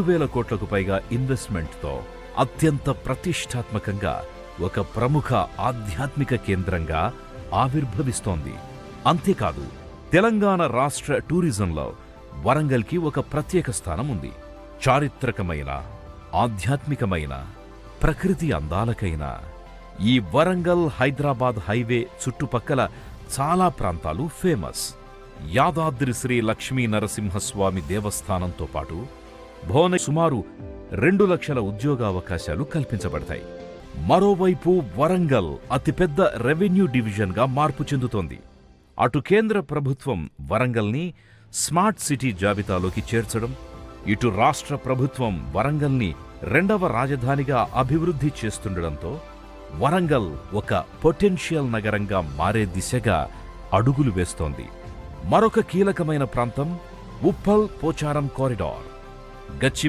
2,000 కోట్లకు పైగా ఇన్వెస్ట్మెంట్తో అత్యంత ప్రతిష్టాత్మకంగా ఒక ప్రముఖ ఆధ్యాత్మిక కేంద్రంగా ఆవిర్భవిస్తోంది. అంతేకాదు, తెలంగాణ రాష్ట్ర టూరిజంలో వరంగల్కి ఒక ప్రత్యేక స్థానం ఉంది. చారిత్రకమైన, ఆధ్యాత్మికమైన, ప్రకృతి అందాలకైన ఈ వరంగల్ హైదరాబాద్ హైవే చుట్టుపక్కల చాలా ప్రాంతాలు ఫేమస్. యాదాద్రి శ్రీ లక్ష్మీ నరసింహస్వామి దేవస్థానంతో పాటు సుమారు 2 లక్షల ఉద్యోగావకాశాలు కల్పించబడతాయి. మరోవైపు వరంగల్ అతిపెద్ద రెవెన్యూ డివిజన్గా మార్పు చెందుతోంది. అటు కేంద్ర ప్రభుత్వం వరంగల్ని స్మార్ట్ సిటీ జాబితాలోకి చేర్చడం, ఇటు రాష్ట్ర ప్రభుత్వం వరంగల్ని 2వ రాజధానిగా అభివృద్ధి చేస్తుండడంతో వరంగల్ ఒక పొటెన్షియల్ నగరంగా మారే దిశగా అడుగులు వేస్తోంది. మరొక కీలకమైన ప్రాంతం ఉప్పల్ పోచారం కారిడార్.